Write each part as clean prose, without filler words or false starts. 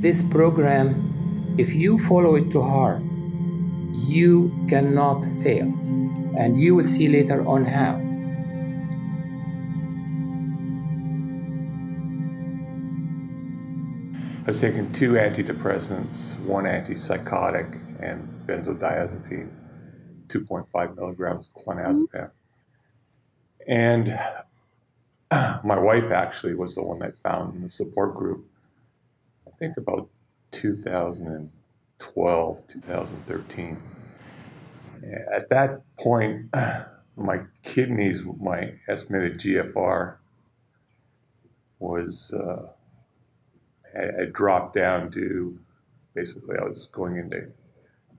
This program, if you follow it to heart, you cannot fail. And you will see later on how. I was taking 2 antidepressants, 1 antipsychotic, and benzodiazepine, 2.5 milligrams of clonazepam. And my wife actually was the one that found the support group, I think about 2012, 2013. At that point, my kidneys, my estimated GFR was, had dropped down to, basically I was going into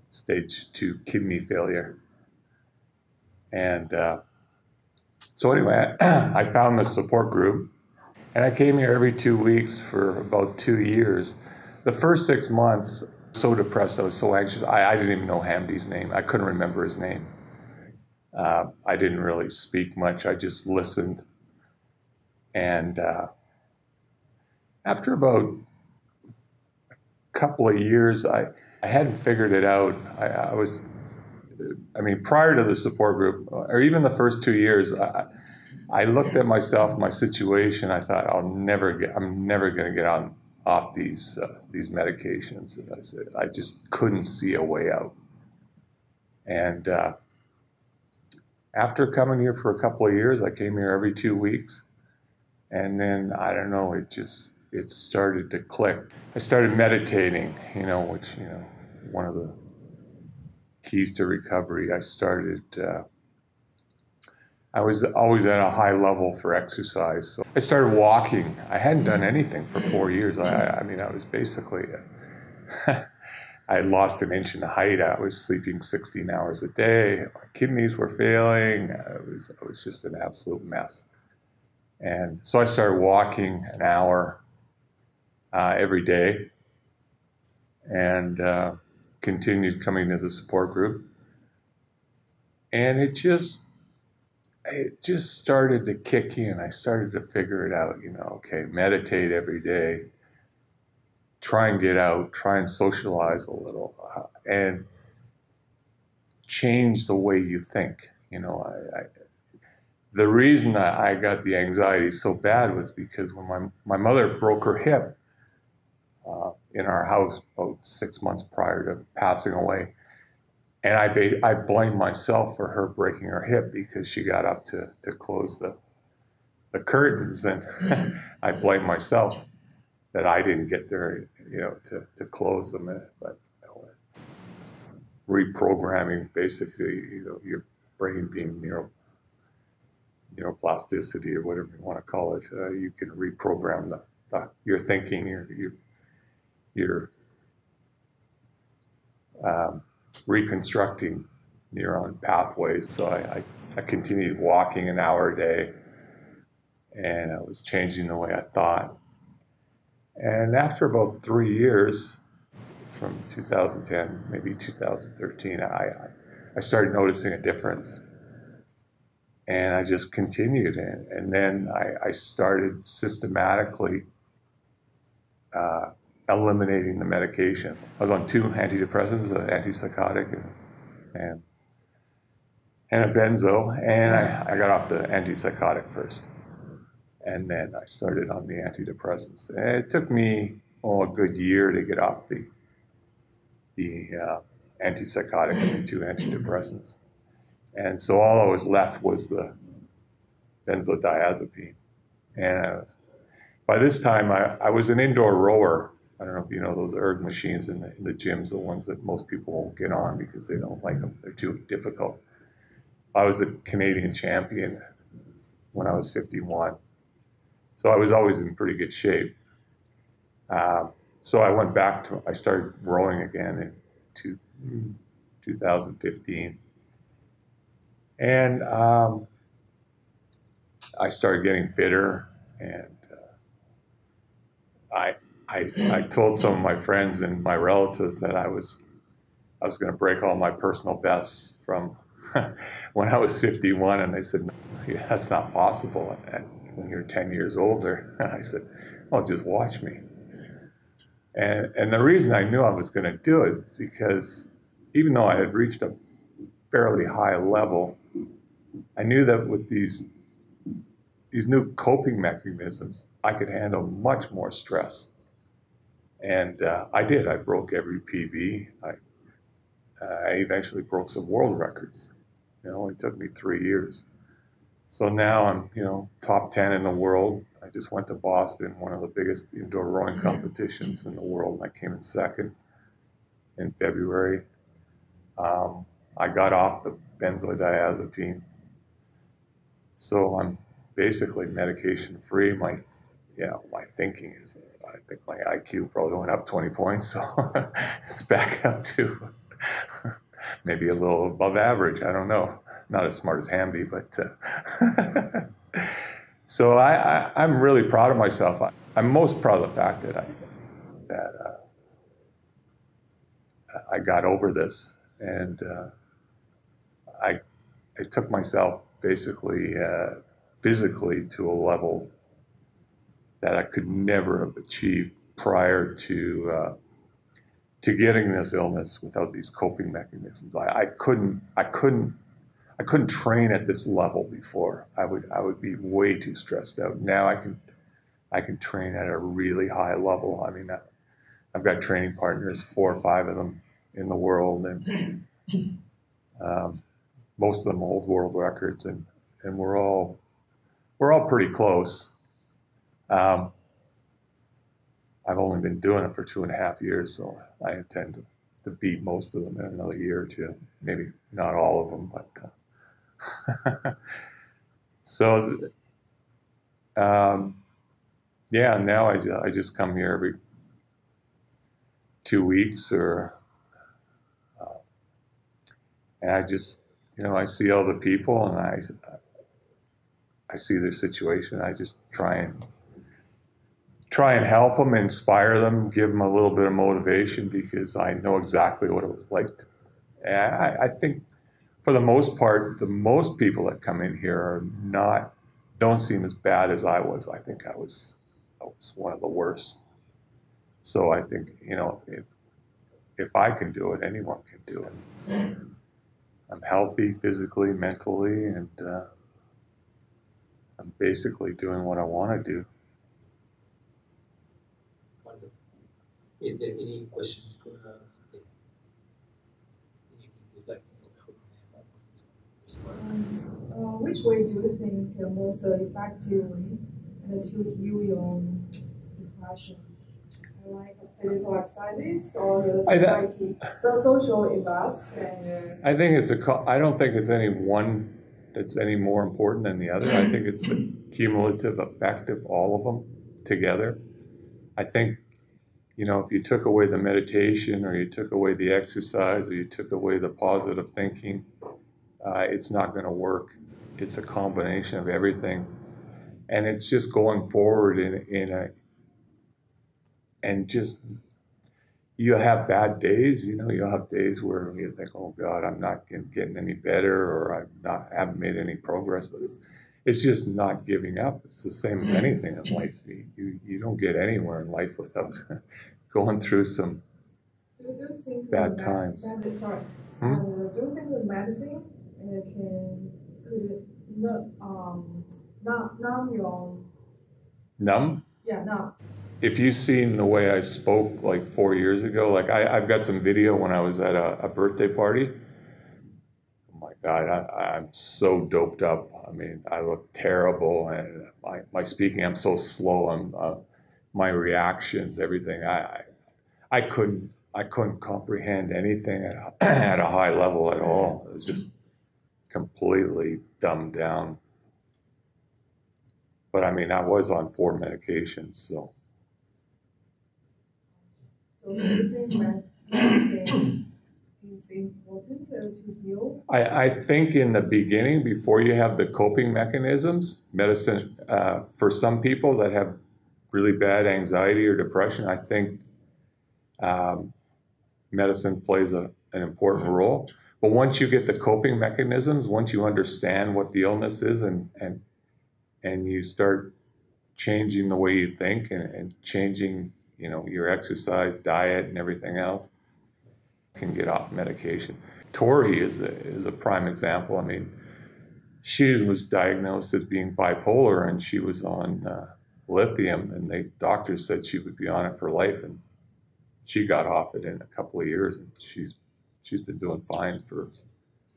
stage 2 kidney failure. And so anyway, I found the support group, and I came here every 2 weeks for about 2 years. The first 6 months, so depressed, I was so anxious. I didn't even know Hamdi's name. I couldn't remember his name. I didn't really speak much. I just listened. And after about a couple of years, I hadn't figured it out. I mean, prior to the support group, or even the first 2 years, I looked at myself, my situation. I thought, I'm never going to get off these medications. And I said, I just couldn't see a way out. And after coming here for a couple of years, I came here every 2 weeks. And then, I don't know, it started to click. I started meditating, which, one of the keys to recovery. I was always at a high level for exercise. So I started walking. I hadn't done anything for 4 years. I mean, I was basically, I had lost an inch in height. I was sleeping 16 hours a day. My kidneys were failing. I was just an absolute mess. And so I started walking an hour every day, and continued coming to the support group. And it just started to kick in. I started to figure it out, okay, meditate every day, try and get out, try and socialize a little, and change the way you think. The reason that I got the anxiety so bad was because when my mother broke her hip in our house about 6 months prior to passing away, and I blamed myself for her breaking her hip because she got up to close the curtains, and I blamed myself that I didn't get there, to close them. But reprogramming, basically, your brain being neuroplasticity or whatever you want to call it, you can reprogram your thinking, your reconstructing neuron pathways. So I continued walking an hour a day, and I was changing the way I thought. And after about 3 years, from 2010, maybe 2013, I started noticing a difference. And I just continued, and then I started systematically eliminating the medications. I was on 2 antidepressants, an antipsychotic and a benzo, and I got off the antipsychotic first. And then I started on the antidepressants. And it took me, a good year to get off the antipsychotic and the 2 antidepressants. And so all I was left was the benzodiazepine. And by this time, I was an indoor rower. I don't know if you know those erg machines in the gyms, the ones that most people won't get on because they don't like them. They're too difficult. I was a Canadian champion when I was 51. So I was always in pretty good shape. So I went back I started rowing again in 2015. And I started getting fitter, and I told some of my friends and my relatives that I was going to break all my personal bests from when I was 51, and they said, no, that's not possible when you're 10 years older. And I said, oh, just watch me. And the reason I knew I was going to do it is because even though I had reached a fairly high level, I knew that with these new coping mechanisms, I could handle much more stress. And I did. I broke every PB. I eventually broke some world records. It only took me 3 years. So now I'm, top 10 in the world. I just went to Boston, one of the biggest indoor rowing competitions in the world, and I came in second in February. I got off the benzodiazepine. So I'm basically medication free. My thinking is, I think my IQ probably went up 20 points, so it's back up to maybe a little above average. I don't know. Not as smart as Hamby, but so I'm really proud of myself. I'm most proud of the fact that I got over this, and I took myself basically physically to a level that I could never have achieved prior to getting this illness without these coping mechanisms. I couldn't train at this level before. I would be way too stressed out. Now I can train at a really high level. I mean, I've got training partners, 4 or 5 of them in the world, and most of them hold world records, and we're all pretty close. I've only been doing it for 2.5 years, so I intend to beat most of them in another year or two. Maybe not all of them, but so now I just come here every 2 weeks, and I just I see all the people, and I see their situation. I just try and help them, inspire them, give them a little bit of motivation, because I know exactly what it was like. And I think for the most part, the most people that come in here don't seem as bad as I was. I think I was one of the worst. So I think, if I can do it, anyone can do it. I'm healthy physically, mentally, and I'm basically doing what I want to do. Wonderful. Is there any questions for anything you'd like to know? Which way do you think most effectively to heal your depression? Like physical exercises or the society, social events? I think I don't think it's any one that's any more important than the other. I think it's the cumulative effect of all of them together. I think, if you took away the meditation, or you took away the exercise, or you took away the positive thinking, it's not going to work. It's a combination of everything. And it's just going forward and just, you'll have bad days, you'll have days where you think, oh God, I'm not getting any better, or haven't made any progress, but it's just not giving up. It's the same as anything in life. You don't get anywhere in life without going through some bad times. Do you think the medicine could numb your... Numb? Yeah, numb. If you've seen the way I spoke like 4 years ago, like I've got some video when I was at a birthday party. Oh my God, I'm so doped up. I mean, I look terrible, and my speaking, I'm so slow. My reactions, everything. I couldn't comprehend anything at a high level at all. It was just completely dumbed down. But I mean, I was on 4 medications, so. So do you think medicine is important to heal? I think in the beginning, before you have the coping mechanisms, medicine, for some people that have really bad anxiety or depression, I think medicine plays an important role. But once you get the coping mechanisms, once you understand what the illness is, and you start changing the way you think and changing you know, your exercise, diet, and everything else, can get off medication. Tori is a prime example. I mean, she was diagnosed as being bipolar, and she was on lithium, and the doctors said she would be on it for life, and she got off it in a couple of years, and she's been doing fine for.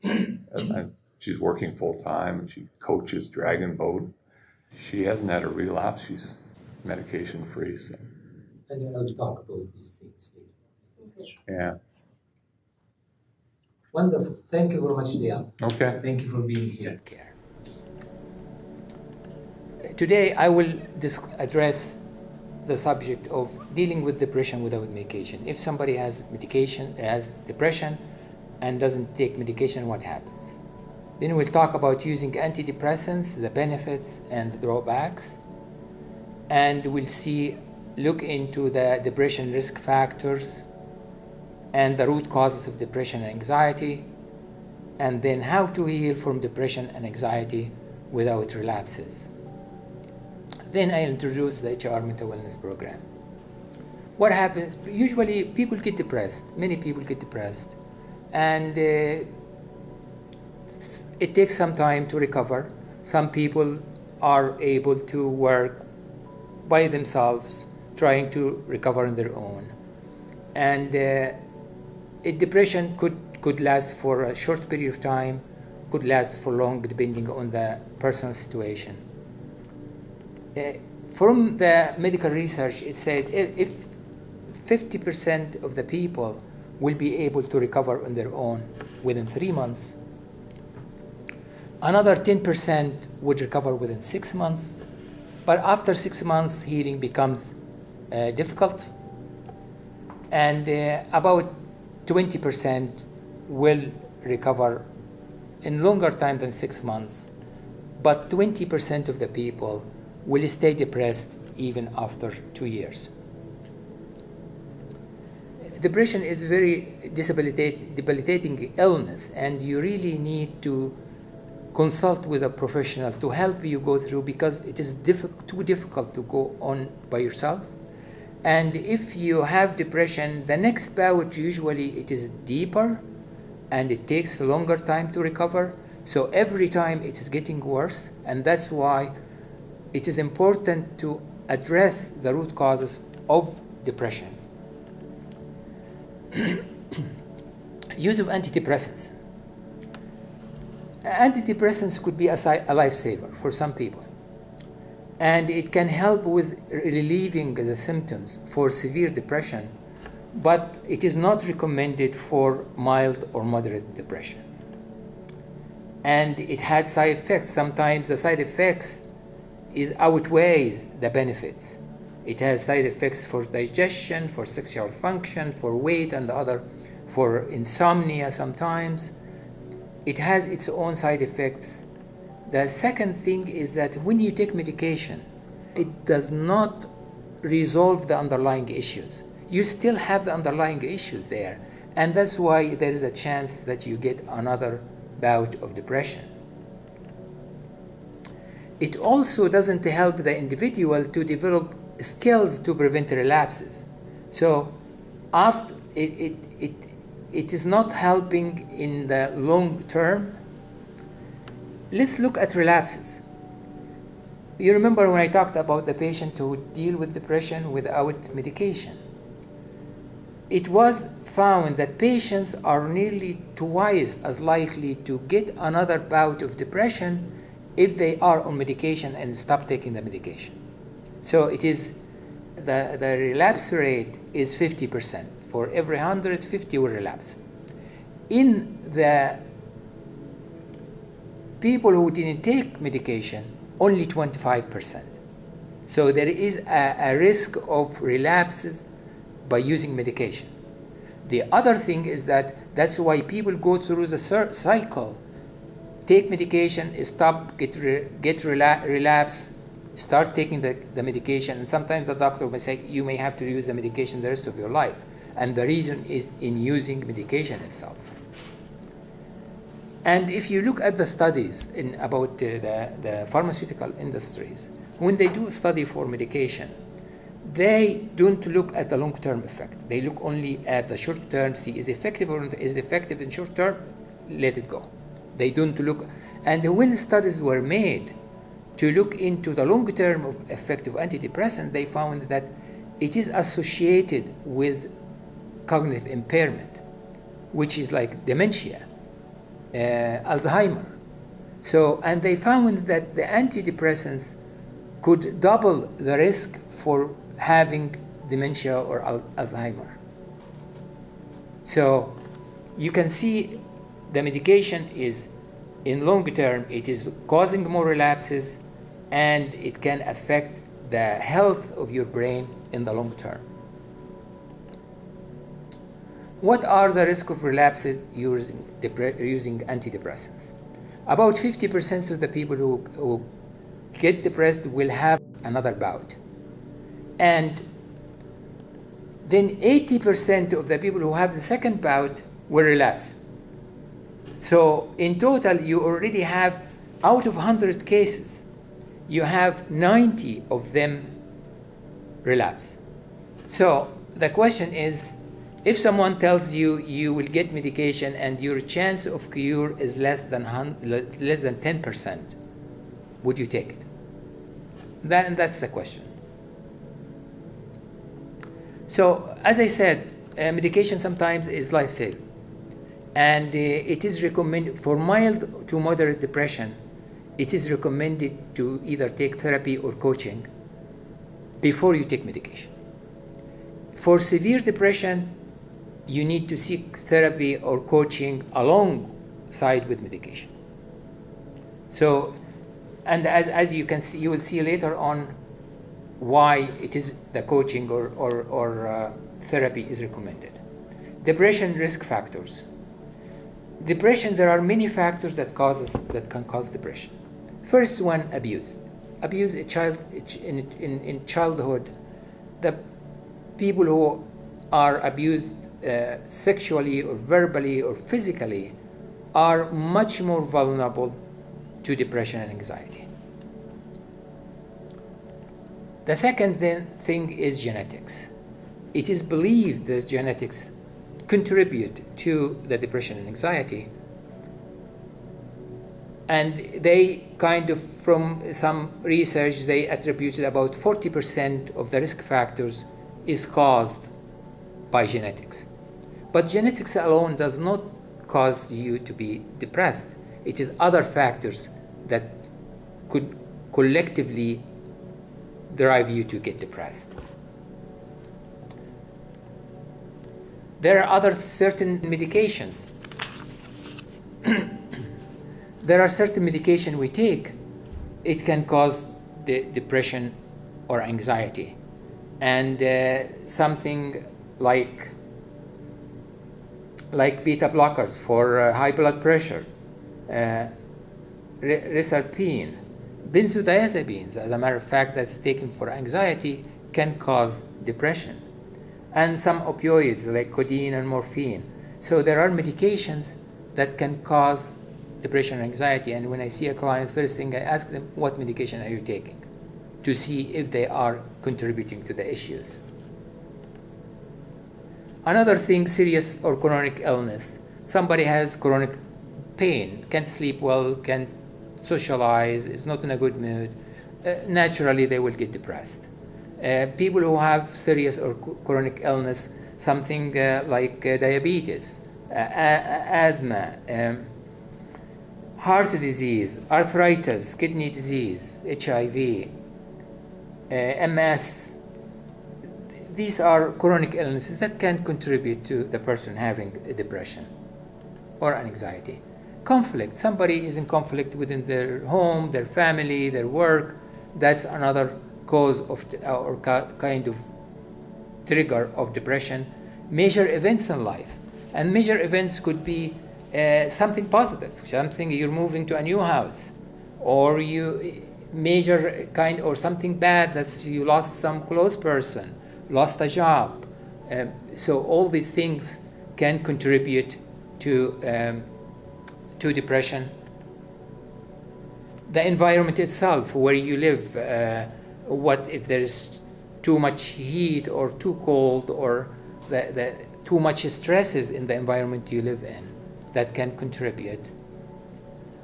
And she's working full time, and she coaches Dragon Boat. She hasn't had a relapse. She's medication free. So. And I'll talk about these things later. Yeah. Wonderful. Thank you very much, Dian. Okay. Thank you for being here. Today I will address the subject of dealing with depression without medication. If somebody has depression and doesn't take medication, what happens? Then we'll talk about using antidepressants, the benefits and the drawbacks, and we'll look into the depression risk factors and the root causes of depression and anxiety, and then how to heal from depression and anxiety without relapses. Then I introduce the HR Mental Wellness Program. What happens? Usually people get depressed, many people get depressed, and it takes some time to recover. Some people are able to work by themselves, trying to recover on their own. And depression could last for a short period of time, could last for long, depending on the personal situation. From the medical research, it says if 50% of the people will be able to recover on their own within 3 months, another 10% would recover within 6 months, but after 6 months, healing becomes difficult, and about 20% will recover in longer time than 6 months, but 20% of the people will stay depressed even after 2 years. Depression is very debilitating illness, and you really need to consult with a professional to help you go through, because it is too difficult to go on by yourself. And if you have depression, the next bout usually it is deeper and it takes a longer time to recover. So every time it is getting worse, and that's why it is important to address the root causes of depression. Use of antidepressants. Antidepressants could be a lifesaver for some people, and it can help with relieving the symptoms for severe depression, but it is not recommended for mild or moderate depression. And it had side effects. Sometimes the side effects outweighs the benefits. It has side effects for digestion, for sexual function, for weight, and for insomnia sometimes. It has its own side effects. The second thing is that when you take medication, it does not resolve the underlying issues. You still have the underlying issues there, and that's why there is a chance that you get another bout of depression. It also doesn't help the individual to develop skills to prevent relapses. So after it is not helping in the long term. Let's look at relapses. You remember when I talked about the patient who deal with depression without medication? It was found that patients are nearly twice as likely to get another bout of depression if they are on medication and stop taking the medication. So it is the relapse rate is 50%. For every 150 will relapse. In the people who didn't take medication, only 25%. So there is a risk of relapses by using medication. The other thing is that's why people go through the cycle. Take medication, stop, relapse, start taking the medication, and sometimes the doctor may say you may have to use the medication the rest of your life. And the reason is in using medication itself. And if you look at the studies about the pharmaceutical industries, when they do a study for medication, they don't look at the long-term effect. They look only at the short-term, see is effective or not. Is effective in short-term, let it go. They don't look, and when studies were made to look into the long-term effect of antidepressant, they found that it is associated with cognitive impairment, which is like dementia, Alzheimer. So, and they found that the antidepressants could double the risk for having dementia or Alzheimer. So you can see the medication is, in long term, it is causing more relapses, and it can affect the health of your brain in the long term. What are the risks of relapses using antidepressants? About 50% of the people who get depressed will have another bout. And then 80% of the people who have the second bout will relapse. So in total, you already have, out of 100 cases, you have 90 of them relapse. So the question is, if someone tells you you will get medication and your chance of cure is less than 10%, would you take it? That's the question. So, as I said, medication sometimes is life-saving. And it is recommended for mild to moderate depression. It is recommended to either take therapy or coaching before you take medication. For severe depression, you need to seek therapy or coaching alongside with medication. So, and as you can see, you will see later on why it is the coaching or therapy is recommended. Depression risk factors. Depression, there are many factors that can cause depression. First one, abuse. Abuse in childhood. The people who are abused sexually or verbally or physically are much more vulnerable to depression and anxiety. The second thing is genetics. It is believed that genetics contribute to the depression and anxiety. And they kind of, from some research, they attributed about 40% of the risk factors is caused by genetics. But genetics alone does not cause you to be depressed. It is other factors that could collectively drive you to get depressed. There are other certain medications. There are certain medication we take. It can cause the depression or anxiety. And something like beta blockers for high blood pressure, reserpine, benzodiazepines, as a matter of fact, that's taken for anxiety, can cause depression. And some opioids like codeine and morphine. So there are medications that can cause depression and anxiety. And when I see a client, first thing I ask them, what medication are you taking? To see if they are contributing to the issues. Another thing, serious or chronic illness. Somebody has chronic pain, can't sleep well, can't socialize, is not in a good mood. Naturally, they will get depressed. People who have serious or chronic illness, something like diabetes, asthma, heart disease, arthritis, kidney disease, HIV, MS. These are chronic illnesses that can contribute to the person having a depression or anxiety. Conflict. Somebody is in conflict within their home, their family, their work. That's another cause of or kind of trigger of depression. Major events in life. And major events could be something positive, something you're moving to a new house, or you major kind, or something bad, that's you lost some close person, lost a job. So all these things can contribute to depression. The environment itself, where you live, what if there's too much heat or too cold or the too much stresses in the environment you live in that can contribute.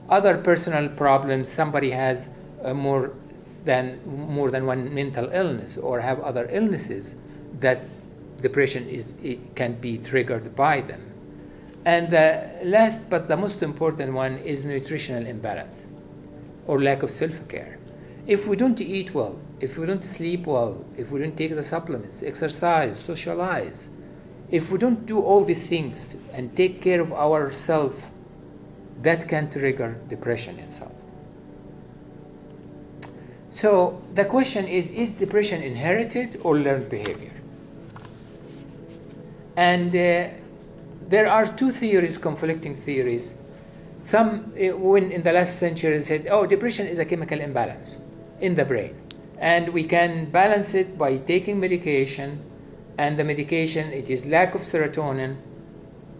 Other personal problems, somebody has more than one mental illness or have other illnesses that depression can be triggered by them. And the last but the most important one is nutritional imbalance or lack of self-care. If we don't eat well, if we don't sleep well, if we don't take the supplements, exercise, socialize, if we don't do all these things and take care of ourselves, that can trigger depression itself. So the question is depression inherited or learned behavior? And there are two theories, conflicting theories. Some, when in the last century, said, oh, depression is a chemical imbalance in the brain. And we can balance it by taking medication. And the medication, it is lack of serotonin.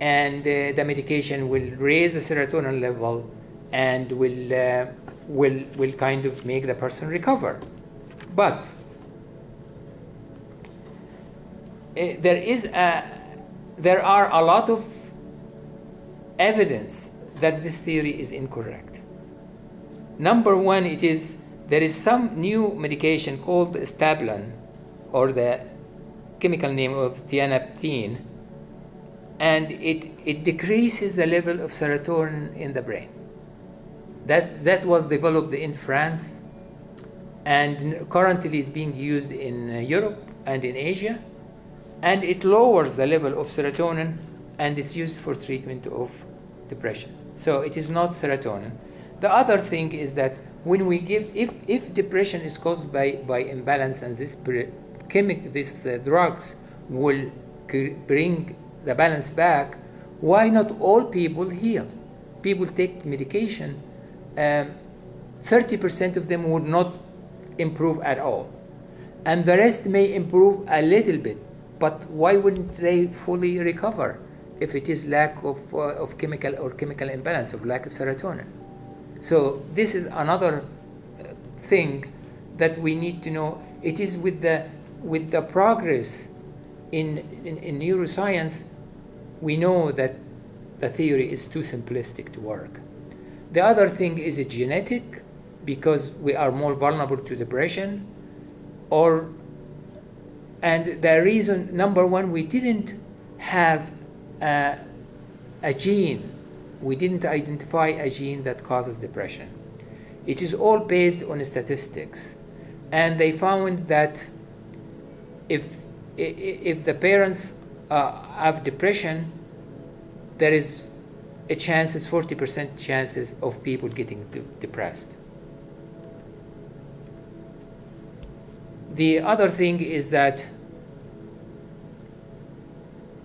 And the medication will raise the serotonin level and will kind of make the person recover. But there are a lot of evidence that this theory is incorrect. Number one, there is some new medication called stabilin, or the chemical name of tianeptine, and it decreases the level of serotonin in the brain. That was developed in France and currently is being used in Europe and in Asia, and it lowers the level of serotonin and is used for treatment of depression. So it is not serotonin. The other thing is that when we give, if depression is caused by imbalance, and these drugs will bring the balance back, why not all people heal? People take medication, 30% of them would not improve at all, and the rest may improve a little bit, but why wouldn't they fully recover if it is lack of chemical imbalance, of lack of serotonin? So this is another thing that we need to know. It is with the progress in neuroscience, we know that the theory is too simplistic to work. The other thing is genetic, because we are more vulnerable to depression, and the reason, number one, we didn't have a gene. We didn't identify a gene that causes depression. It is all based on statistics. And they found that if the parents have depression, there is a 40% chances of people getting depressed. The other thing is that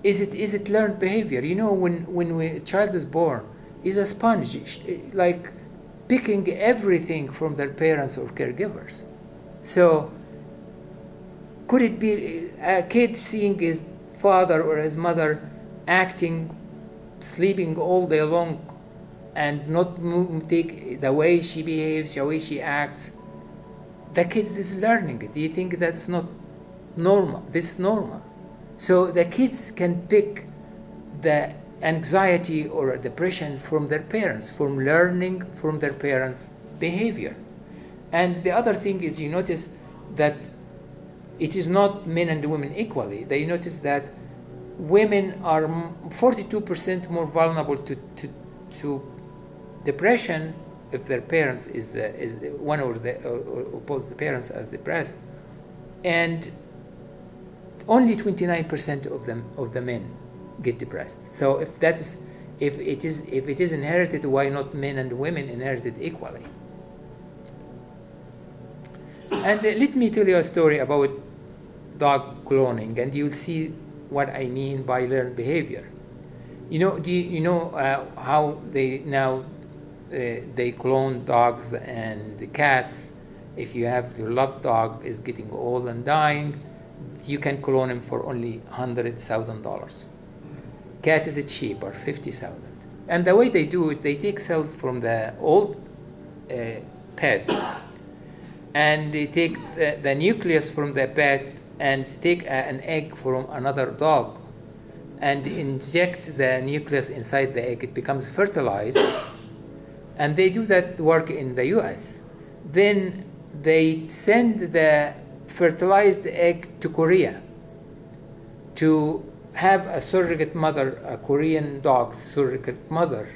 is it learned behavior? You know, when a child is born, is a sponge, like picking everything from their parents or caregivers. So could it be a kid seeing his father or his mother acting, sleeping all day long, and not take the way she behaves, the way she acts? The kid is learning it. Do you think that's not normal? This is normal. So the kids can pick the anxiety or depression from their parents, from learning from their parents' behavior. And the other thing is, you notice that it is not men and women equally. They notice that women are 42% more vulnerable to depression if their parents is one or both the parents are depressed, and only 29% of the men get depressed. So if it is inherited, why not men and women inherited equally? And let me tell you a story about dog cloning, and you'll see what I mean by learned behavior. Do you know how they now they clone dogs and cats? If you have your loved dog is getting old and dying, you can clone him for only $100,000. Cat is cheaper, $50,000. And the way they do it, they take cells from the old pet, and they take the nucleus from the pet and take an egg from another dog and inject the nucleus inside the egg, it becomes fertilized. And they do that work in the US. Then they send the fertilized egg to Korea to have a surrogate mother, a Korean dog surrogate mother,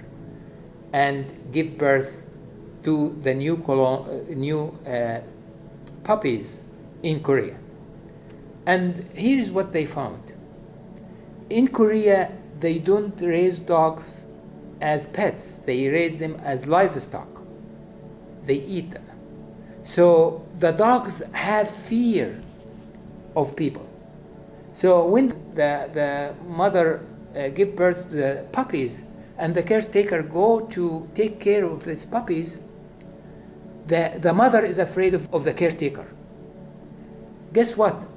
and give birth to the new puppies in Korea. And here is what they found. In Korea, they don't raise dogs as pets. They raise them as livestock. They eat them. So the dogs have fear of people. So when the mother give birth to the puppies and the caretaker go to take care of these puppies, the mother is afraid of the caretaker. Guess what?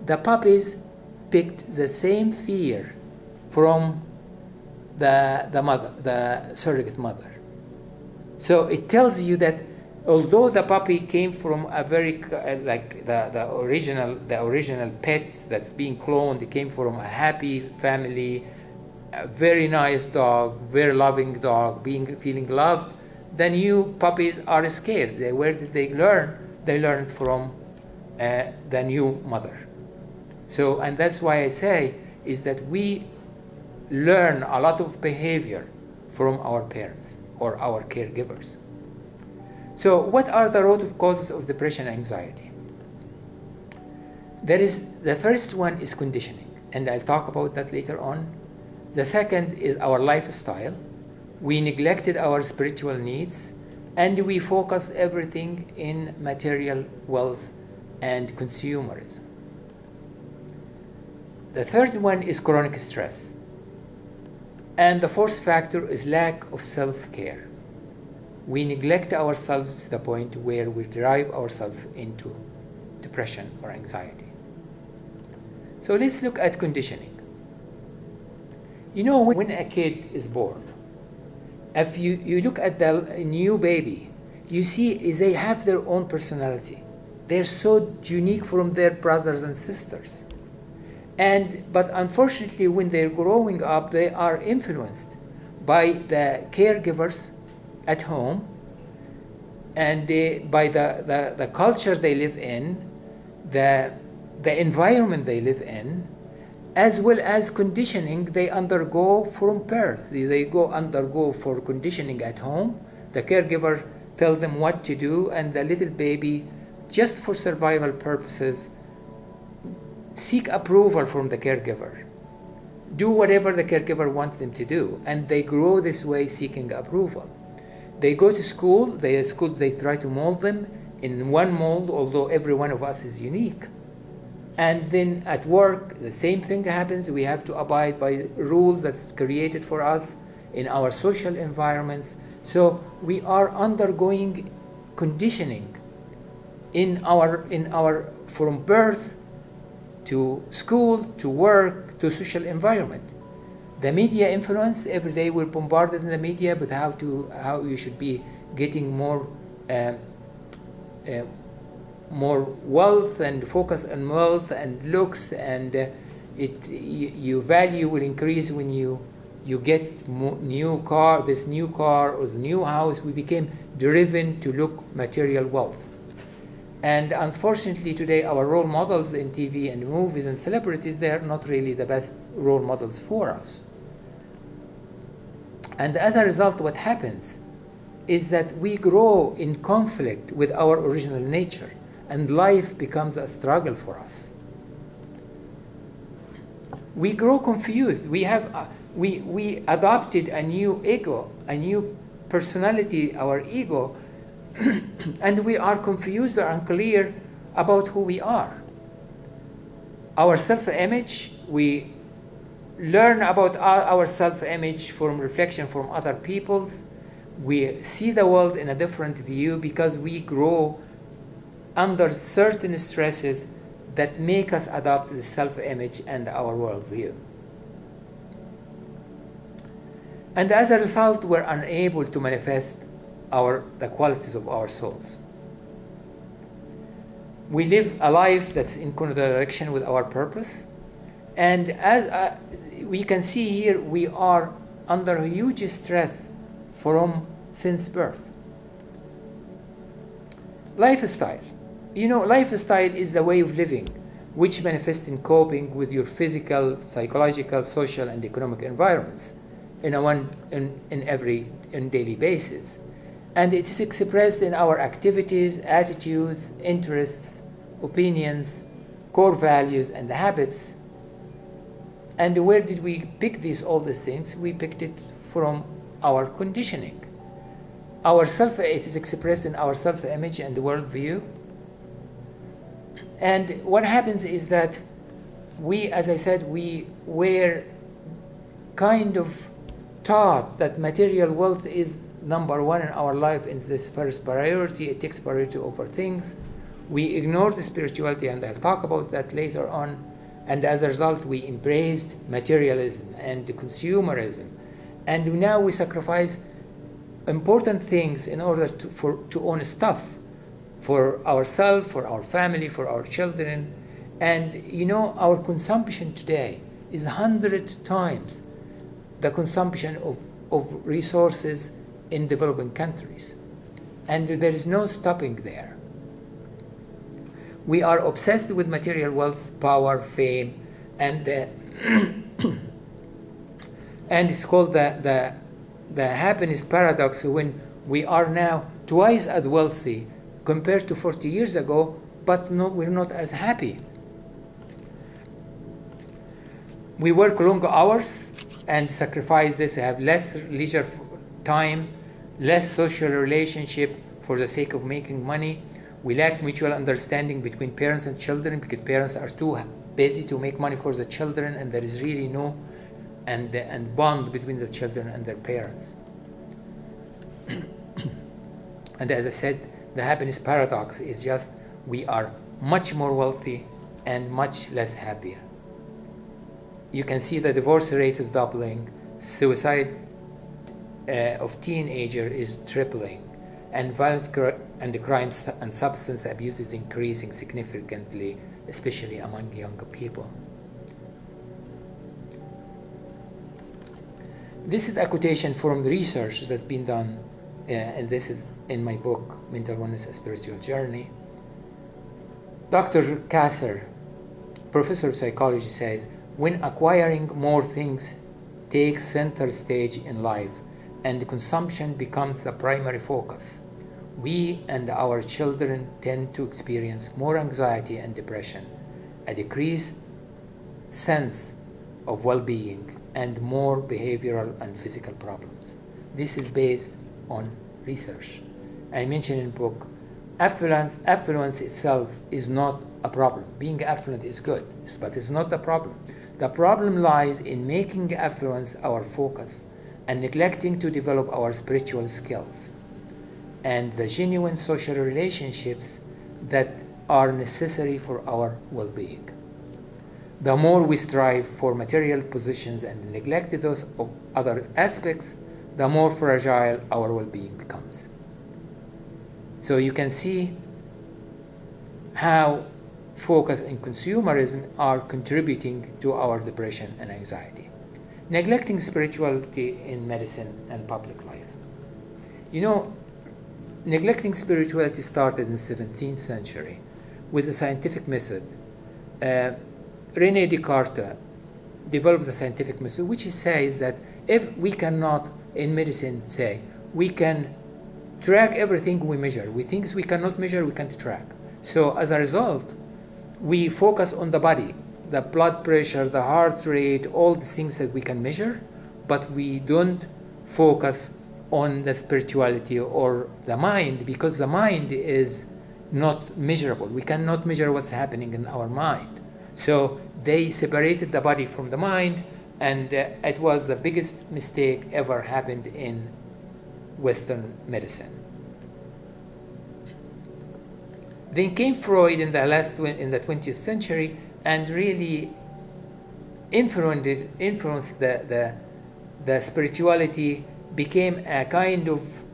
The puppies picked the same fear from the mother, the surrogate mother. So it tells you that although the puppy came from a very like the original pet that's being cloned, it came from a happy family, a very nice dog, very loving dog, feeling loved. The new puppies are scared. Where did they learn? They learned from the new mother. So, and that's why I say is that we learn a lot of behavior from our parents or our caregivers. So what are the root causes of depression and anxiety? The first one is conditioning, and I'll talk about that later on. The second is our lifestyle. We neglected our spiritual needs, and we focused everything in material wealth and consumerism. The third one is chronic stress. And the fourth factor is lack of self-care. We neglect ourselves to the point where we drive ourselves into depression or anxiety. So let's look at conditioning. You know, when a kid is born, if you look at the new baby, you see they have their own personality. They're so unique from their brothers and sisters. But unfortunately, when they're growing up, they are influenced by the caregivers at home and by the culture they live in, the environment they live in, as well as conditioning they undergo from birth. They undergo for conditioning at home. The caregiver tells them what to do, and the little baby, just for survival purposes, seek approval from the caregiver. Do whatever the caregiver wants them to do, and they grow this way seeking approval. They go to school, they try to mold them in one mold, although every one of us is unique. And then at work, the same thing happens. We have to abide by rules that's created for us in our social environments. So we are undergoing conditioning in our from birth to school, to work, to social environment. The media influence, every day we're bombarded in the media with how you should be getting more wealth and focus on wealth and looks, and your value will increase when you get this new car or the new house. We became driven to look material wealth. And unfortunately today our role models in TV and movies and celebrities, they are not really the best role models for us. And as a result, what happens is that we grow in conflict with our original nature, and life becomes a struggle for us. We grow confused. We adopted a new ego, a new personality, our ego, and we are confused or unclear about who we are. Our self-image, we learn about our self-image from reflection from other people's. We see the world in a different view because we grow under certain stresses that make us adopt the self-image and our worldview. And as a result, we're unable to manifest the qualities of our souls. We live a life that's in contradiction with our purpose. And as we can see here, we are under huge stress since birth. Lifestyle. You know, lifestyle is the way of living, which manifests in coping with your physical, psychological, social, and economic environments in every daily basis. And it is expressed in our activities, attitudes, interests, opinions, core values, and habits. And where did we pick all these things? We picked it from our conditioning. It is expressed in our self-image and the worldview. And what happens is that we, as I said, we were kind of taught that material wealth is number one in our life, in this first priority. It takes priority over things. We ignored the spirituality, and I'll talk about that later on. And as a result, we embraced materialism and consumerism. And now we sacrifice important things in order to own stuff for ourselves, for our family, for our children. And you know, our consumption today is 100 times the consumption of resources in developing countries. And there is no stopping there. We are obsessed with material wealth, power, fame, and and it's called the happiness paradox, when we are now twice as wealthy compared to 40 years ago, but we're not as happy. We work long hours and sacrifice this, have less leisure time, less social relationship for the sake of making money. We lack mutual understanding between parents and children because parents are too busy to make money for the children, and there is really no and bond between the children and their parents. And as I said, the happiness paradox is just we are much more wealthy and much less happier. You can see the divorce rate is doubling, suicide of teenager is tripling, and violence and the crimes and substance abuse is increasing significantly, especially among younger people. This is a quotation from the research that's been done, and this is in my book, Mental Wellness: A Spiritual Journey. Dr. Kasser, professor of psychology, says, when acquiring more things takes center stage in life and consumption becomes the primary focus, we and our children tend to experience more anxiety and depression, a decreased sense of well-being, and more behavioral and physical problems. This is based on research. I mentioned in the book, affluence itself is not a problem. Being affluent is good, but it's not the problem. The problem lies in making affluence our focus and neglecting to develop our spiritual skills and the genuine social relationships that are necessary for our well-being. The more we strive for material positions and neglect those other aspects, the more fragile our well-being becomes. So you can see how focus and consumerism are contributing to our depression and anxiety. Neglecting spirituality in medicine and public life. You know, neglecting spirituality started in the 17th century with the scientific method. René Descartes developed the scientific method, which says that if we cannot, in medicine, say, we can track everything we measure. With things we cannot measure, we can't track. So as a result, we focus on the body, the blood pressure, the heart rate, all the things that we can measure, but we don't focus on the spirituality or the mind, because the mind is not measurable. We cannot measure what's happening in our mind. So they separated the body from the mind, and it was the biggest mistake ever happened in Western medicine. Then came Freud in the 20th century and really influenced the spirituality, became a kind of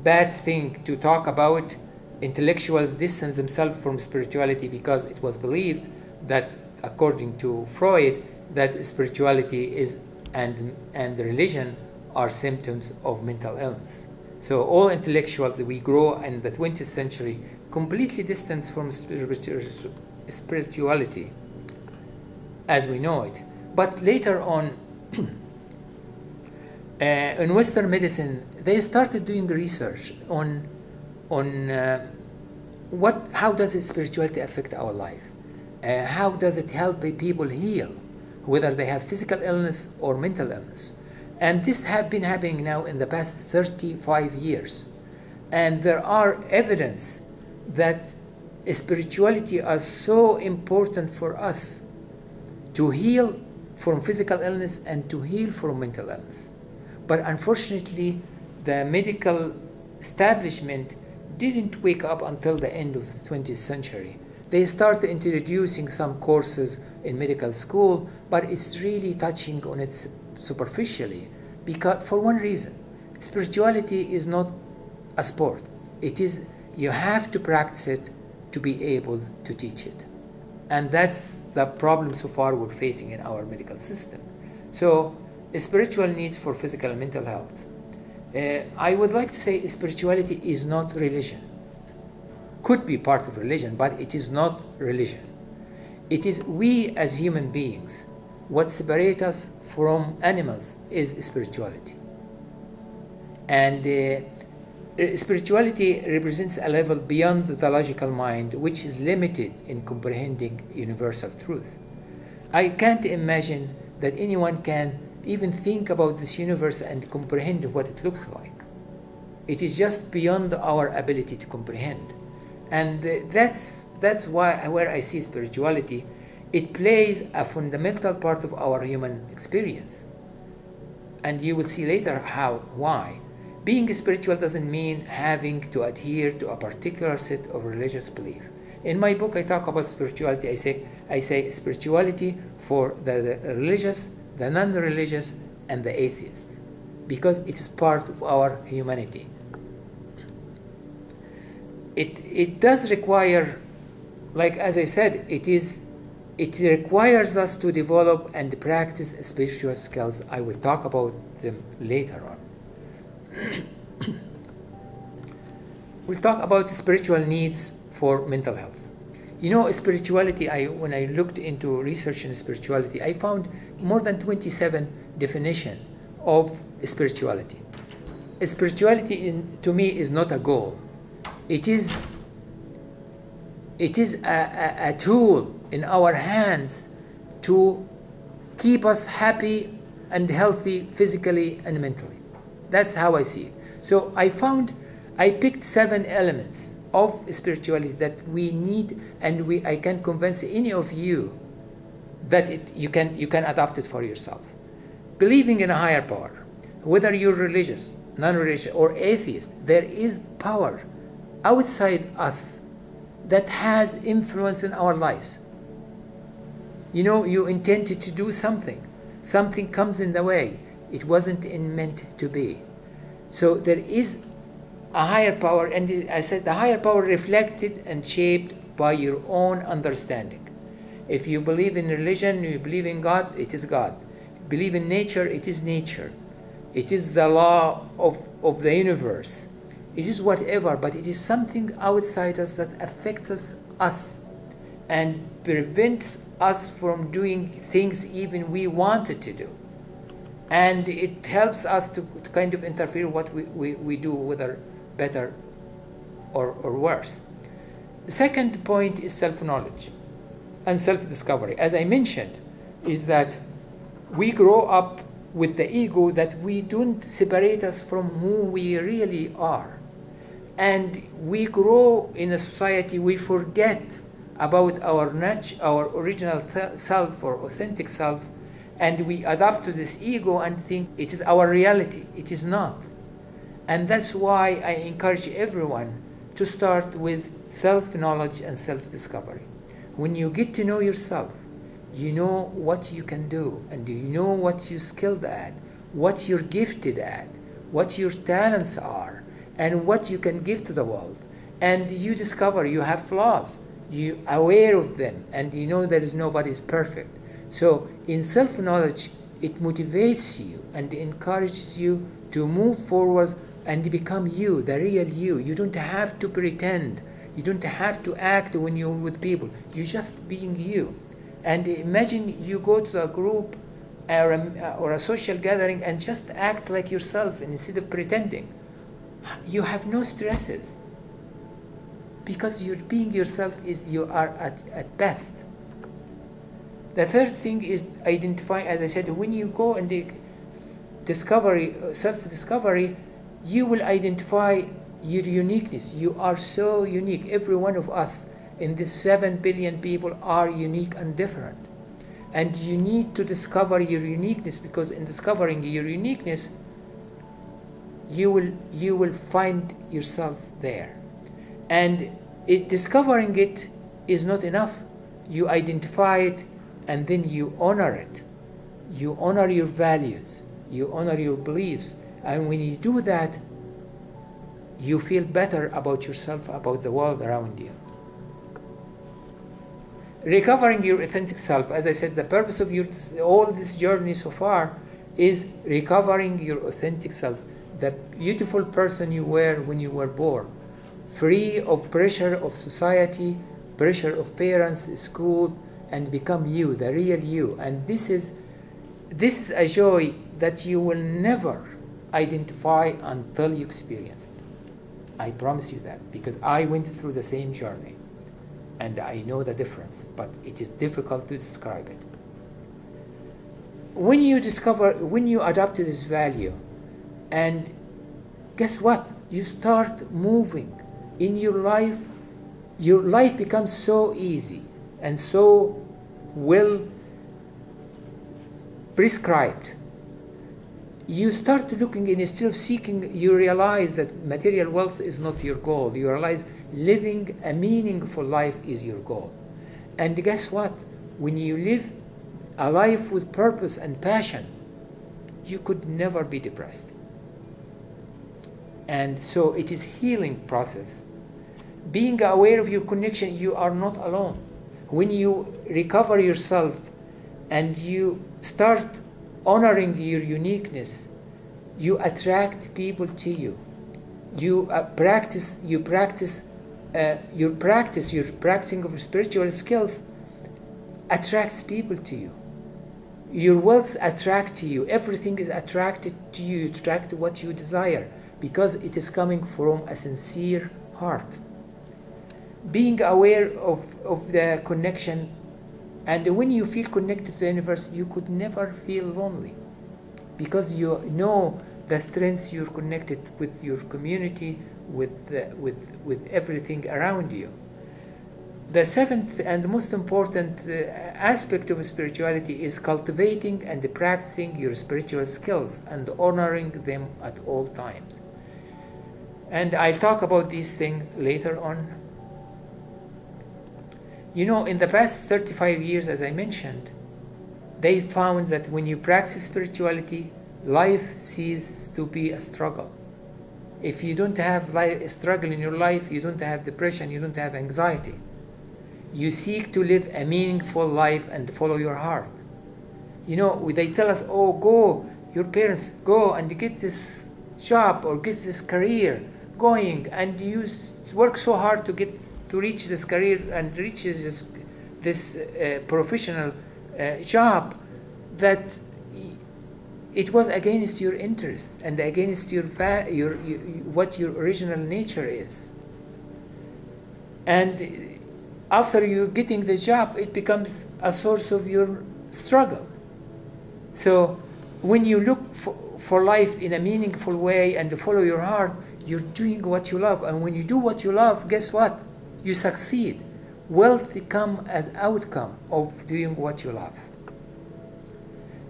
bad thing to talk about intellectuals distance themselves from spirituality because it was believed that, according to Freud, that spirituality is and religion are symptoms of mental illness. So all intellectuals that we grow in the 20th century completely distanced from spirituality as we know it. But later on, in Western medicine, they started doing research on how does spirituality affect our life? How does it help people heal, whether they have physical illness or mental illness? And this has been happening now in the past 35 years. And there are evidence that spirituality is so important for us to heal from physical illness and to heal from mental illness. But unfortunately, the medical establishment didn't wake up until the end of the 20th century. They started introducing some courses in medical school, but it's really touching on it superficially, because for one reason, spirituality is not a sport. It is, you have to practice it to be able to teach it. And that's the problem so far we're facing in our medical system. So spiritual needs for physical and mental health. I would like to say spirituality is not religion. Could be part of religion, but it is not religion. It is we as human beings. What separates us from animals is spirituality. And spirituality represents a level beyond the logical mind, which is limited in comprehending universal truth. I can't imagine that anyone can even think about this universe and comprehend what it looks like. It is just beyond our ability to comprehend. And that's why where I see spirituality, it plays a fundamental part of our human experience. And you will see later why. Being spiritual doesn't mean having to adhere to a particular set of religious belief. In my book, I talk about spirituality. I say spirituality for the religious, the non-religious, and the atheists, because it is part of our humanity. It does require, like as I said, it requires us to develop and practice spiritual skills. I will talk about them later on. We'll talk about spiritual needs for mental health. You know, spirituality, when I looked into research in spirituality, I found more than 27 definitions of spirituality. Spirituality, to me, is not a goal. It is a tool in our hands to keep us happy and healthy physically and mentally. That's how I see it. So I picked 7 elements of spirituality that we need, and I can convince any of you that you can adopt it for yourself. Believing in a higher power, whether you're religious, non-religious, or atheist, there is power outside us that has influence in our lives. You know, you intended to do something comes in the way. It wasn't meant to be. So there is a higher power, and I said the higher power reflected and shaped by your own understanding. If you believe in religion, you believe in God, it is God. Believe in nature, it is nature. It is the law of the universe. It is whatever, but it is something outside us that affects us and prevents us from doing things even we wanted to do. And it helps us to kind of interfere what we do, whether better or worse. The second point is self-knowledge and self-discovery. As I mentioned, is that we grow up with the ego that we don't separate us from who we really are. And we grow in a society, we forget about our original self or authentic self, and we adapt to this ego and think it is our reality. It is not. And that's why I encourage everyone to start with self-knowledge and self-discovery. When you get to know yourself, you know what you can do, and you know what you're skilled at, what you're gifted at, what your talents are, and what you can give to the world. and you discover you have flaws. You are aware of them, and you know there is nobody's perfect. So in self-knowledge, it motivates you and encourages you to move forward and become you, the real you. You don't have to pretend. You don't have to act when you're with people. You're just being you. And imagine you go to a group or a social gathering and just act like yourself instead of pretending. You have no stresses, because you're being yourself is you are at best. The third thing is identify, as I said, when you go and discovery, self-discovery, you will identify your uniqueness. You are so unique. Every one of us in this 7 billion people are unique and different. And you need to discover your uniqueness, because in discovering your uniqueness, you will find yourself there. And discovering it is not enough. You identify it, and then you honor it. You honor your values. You honor your beliefs. And when you do that, you feel better about yourself, about the world around you. Recovering your authentic self, as I said, the purpose of all this journey so far is recovering your authentic self, the beautiful person you were when you were born, free of pressure of society, pressure of parents, school, and become you, the real you. And this is a joy that you will never identify until you experience it. I promise you that, because I went through the same journey and I know the difference, but it is difficult to describe it. When you adopt this value, and guess what? You start moving in your life becomes so easy and so well prescribed. You start looking, instead of seeking, you realize that material wealth is not your goal. You realize living a meaningful life is your goal. And guess what? When you live a life with purpose and passion, you could never be depressed. And so it is healing process. Being aware of your connection, you are not alone. When you recover yourself and you start honoring your uniqueness, you attract people to you. Your practicing of spiritual skills attracts people to you. Your wealth attracts to you. Everything is attracted to you. You attract what you desire, because it is coming from a sincere heart. Being aware of the connection, and when you feel connected to the universe, you could never feel lonely, because you know the strengths you're connected with your community, with everything around you. The seventh and most important aspect of spirituality is cultivating and practicing your spiritual skills and honoring them at all times. And I'll talk about these things later on. You know, in the past 35 years, as I mentioned, they found that when you practice spirituality, life ceases to be a struggle. If you don't have a struggle in your life, you don't have depression, you don't have anxiety. You seek to live a meaningful life and follow your heart. You know, they tell us, oh, go, your parents, go and get this job or get this career going, and you work so hard to reach this career and reach this professional job, that it was against your interest and against what your original nature is. And after you getting the job, it becomes a source of your struggle. So when you look for life in a meaningful way and follow your heart, you're doing what you love. And when you do what you love, guess what? You succeed. Wealth comes as outcome of doing what you love.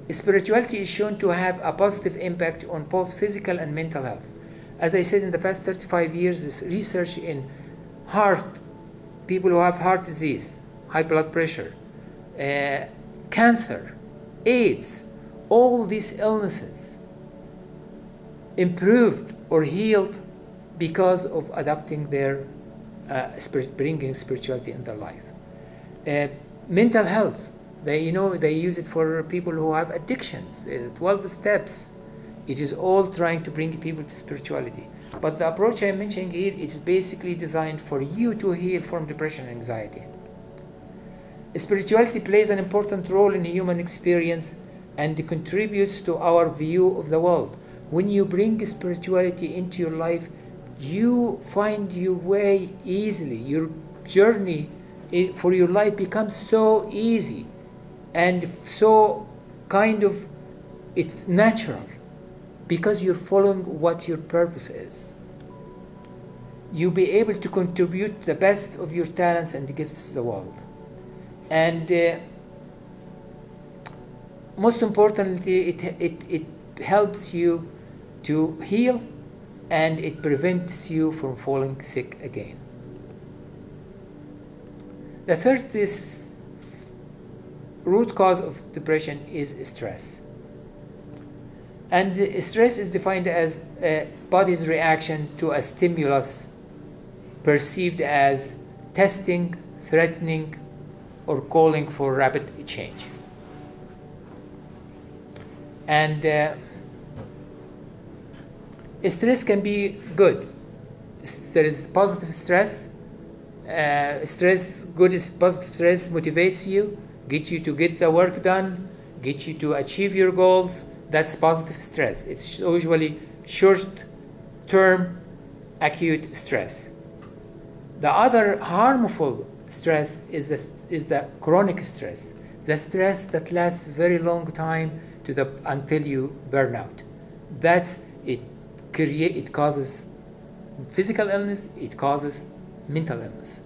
Spirituality is shown to have a positive impact on both physical and mental health. As I said, in the past 35 years, this research in heart, people who have heart disease, high blood pressure, cancer, AIDS, all these illnesses improved or healed because of adopting their bringing spirituality in their life. Mental health, they use it for people who have addictions. 12 steps. It is all trying to bring people to spirituality. But the approach I'm mentioning here is basically designed for you to heal from depression and anxiety. Spirituality plays an important role in human experience and contributes to our view of the world. When you bring spirituality into your life, you find your way easily. Your journey for your life becomes so easy and so it's natural, because you're following what your purpose is. You'll be able to contribute the best of your talents and gifts to the world. And most importantly, it helps you to heal, and it prevents you from falling sick again. The third root cause of depression is stress. And stress is defined as a body's reaction to a stimulus perceived as testing, threatening, or calling for rapid change. And stress can be good. There is positive stress. Positive stress motivates you, gets you to get the work done, gets you to achieve your goals. That's positive stress. It's usually short-term, acute stress. The other harmful stress is the chronic stress, the stress that lasts very long time until you burn out. It causes physical illness, it causes mental illness.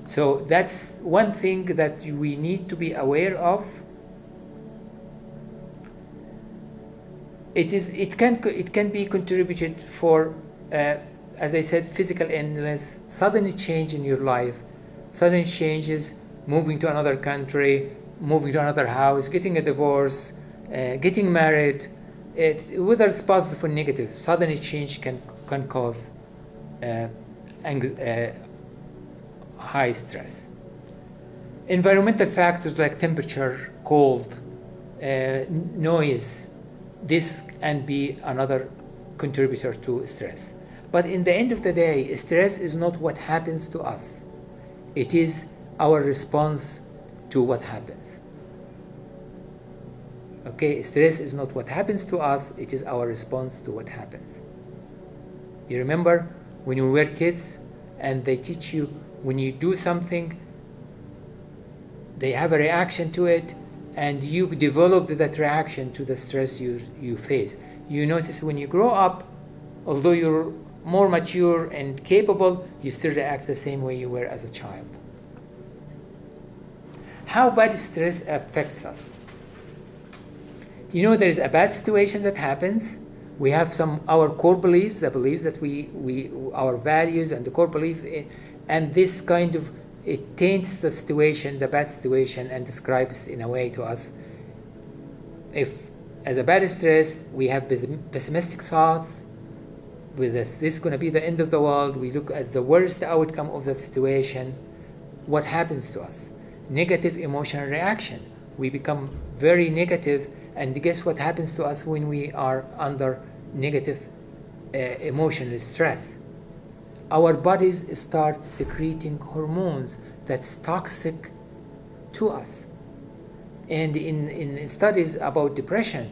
So that's one thing that we need to be aware of. It can be contributed for, as I said, physical illness, sudden change in your life, sudden changes, moving to another country, moving to another house, getting a divorce, getting married. Whether it's positive or negative, sudden change can cause high stress. Environmental factors like temperature, cold, noise, this can be another contributor to stress. But in the end of the day, stress is not what happens to us. It is our response to what happens. Okay, stress is not what happens to us, it is our response to what happens. You remember when you were kids and they teach you when you do something, they have a reaction to it, and you develop that reaction to the stress you face. You notice when you grow up, although you're more mature and capable, you still react the same way you were as a child. How bad stress affects us? There is a bad situation that happens. We have our core beliefs, the beliefs that our values and the core belief, and this it taints the situation, the bad situation, and describes in a way to us. If, as a bad stress, we have pessimistic thoughts, with this is going to be the end of the world, we look at the worst outcome of that situation, what happens to us? Negative emotional reaction. We become very negative, and guess what happens to us when we are under negative emotional stress? Our bodies start secreting hormones that's toxic to us. And in studies about depression,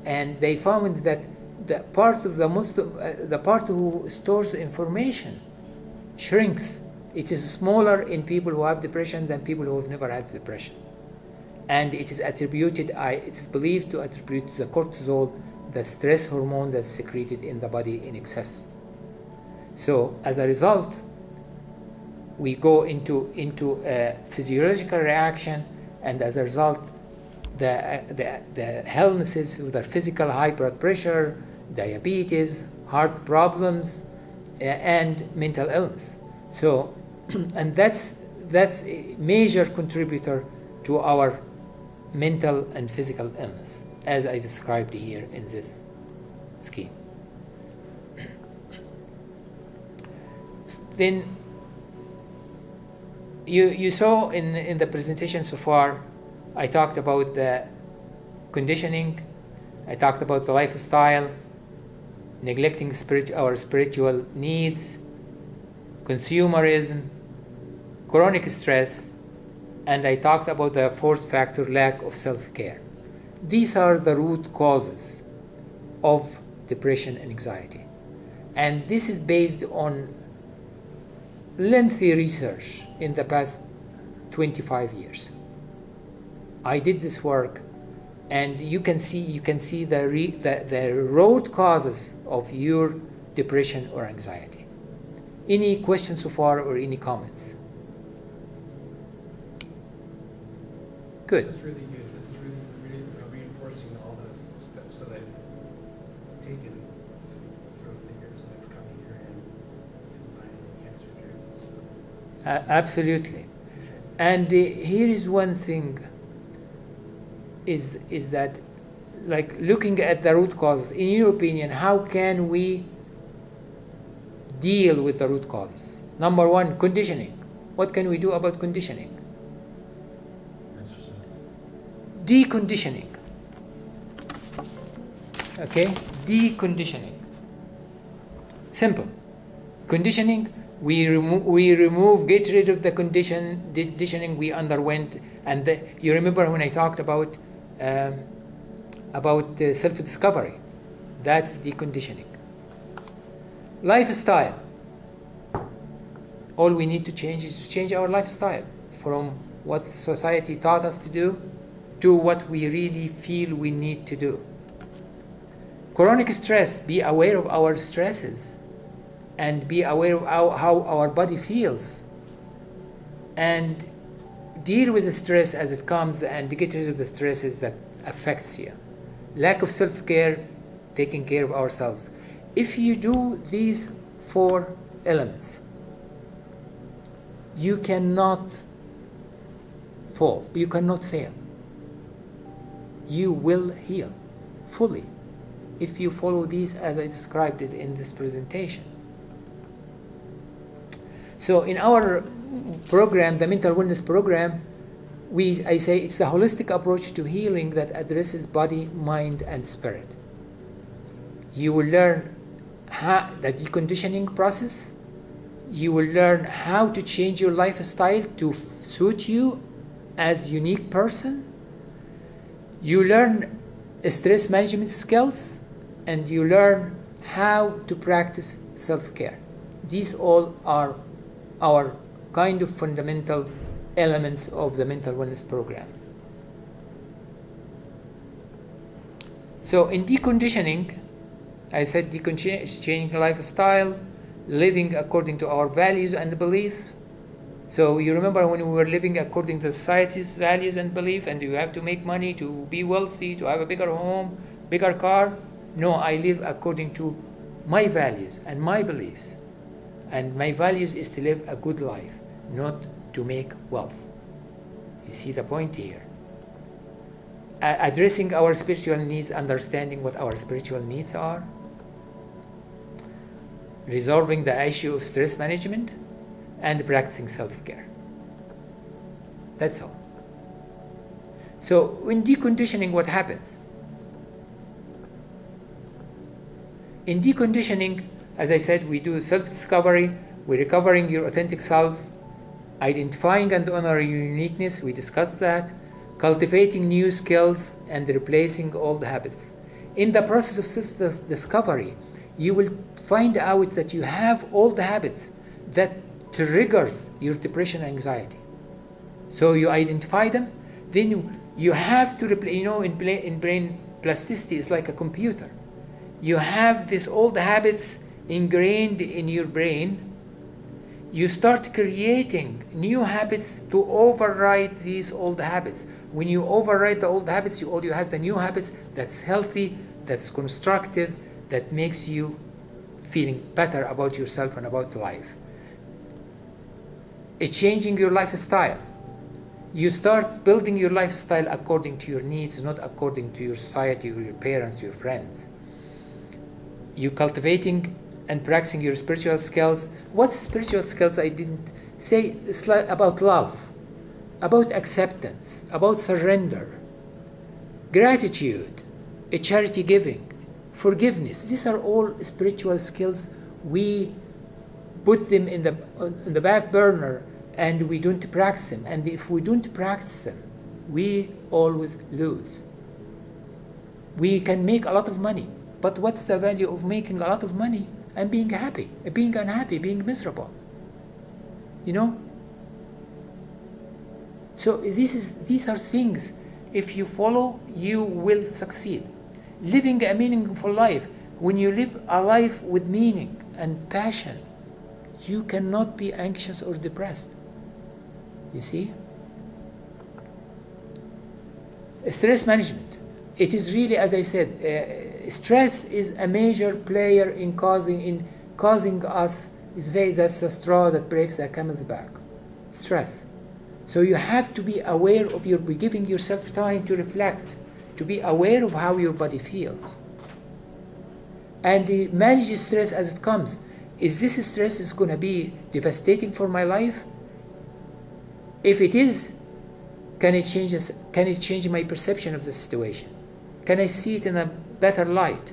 and they found that the part who stores information shrinks. It is smaller in people who have depression than people who have never had depression. And it is believed to attribute to the cortisol, the stress hormone that's secreted in the body in excess. So as a result, we go into a physiological reaction, and as a result, the illnesses with the physical high blood pressure, diabetes, heart problems, and mental illness. So, and that's a major contributor to our mental and physical illness, as I described here in this scheme. Then You saw in the presentation so far, I talked about the conditioning, I talked about the lifestyle, neglecting our spiritual needs, consumerism, chronic stress, and I talked about the fourth factor, lack of self-care. These are the root causes of depression and anxiety. And this is based on lengthy research in the past 25 years. I did this work, and you can see the root causes of your depression or anxiety. Any questions so far or any comments? Good. This is really good. This is really reinforcing all the steps that I've taken throughout the years that I've come here and my cancer journey. Absolutely. And here is one thing, is that, like, looking at the root causes, in your opinion, how can we deal with the root causes? Number one, conditioning. What can we do about conditioning? Deconditioning. Okay? Deconditioning. Simple. Conditioning, we remove, get rid of the conditioning we underwent. And you remember when I talked about self-discovery. That's deconditioning. Lifestyle. All we need to change is to change our lifestyle from what society taught us to do to what we really feel we need to do. Chronic stress, be aware of our stresses and be aware of how our body feels, and deal with the stress as it comes and get rid of the stresses that affects you. Lack of self-care, taking care of ourselves. If you do these 4 elements, you cannot fall, you cannot fail. You will heal fully if you follow these as I described it in this presentation. So in our program, the mental wellness program, I say it's a holistic approach to healing that addresses body, mind, and spirit. You will learn the deconditioning process. You will learn how to change your lifestyle to suit you as a unique person. You learn stress management skills, and you learn how to practice self-care. These all are our kind of fundamental elements of the mental wellness program. So in deconditioning, I said changing lifestyle, living according to our values and beliefs. So you remember when we were living according to society's values and belief, and you have to make money to be wealthy, to have a bigger home, bigger car? No, I live according to my values and my beliefs. And my values is to live a good life, not to make wealth. You see the point here? Addressing our spiritual needs, understanding what our spiritual needs are, resolving the issue of stress management, and practicing self-care. That's all. So in deconditioning, what happens? In deconditioning, as I said, we do self-discovery, we're recovering your authentic self, identifying and honoring your uniqueness, we discussed that, cultivating new skills, and replacing old habits. In the process of self-discovery, you will find out that you have all the habits that triggers your depression and anxiety. So you identify them, then you have to replace, in brain plasticity is like a computer. You have these old habits ingrained in your brain. You start creating new habits to override these old habits. When you override the old habits, you have the new habits that's healthy, that's constructive, that makes you feeling better about yourself and about life. It's changing your lifestyle. You start building your lifestyle according to your needs, not according to your society or your parents, your friends. You cultivating and practicing your spiritual skills. What spiritual skills I didn't Say it's like about love, about acceptance, about surrender, gratitude, a charity giving, forgiveness. These are all spiritual skills. We put them in the back burner and we don't practice them. And if we don't practice them, we always lose. We can make a lot of money, but what's the value of making a lot of money and being happy, being unhappy, being miserable? You know? So these are things, if you follow, you will succeed. Living a meaningful life, when you live a life with meaning and passion, you cannot be anxious or depressed. You see? Stress management. It is really, as I said, stress is a major player in causing us, say that's the straw that breaks a camel's back. Stress. So you have to be aware of giving yourself time to reflect, to be aware of how your body feels. And manage stress as it comes. Is this stress going to be devastating for my life? If it is, can it change my perception of the situation? Can I see it in a better light?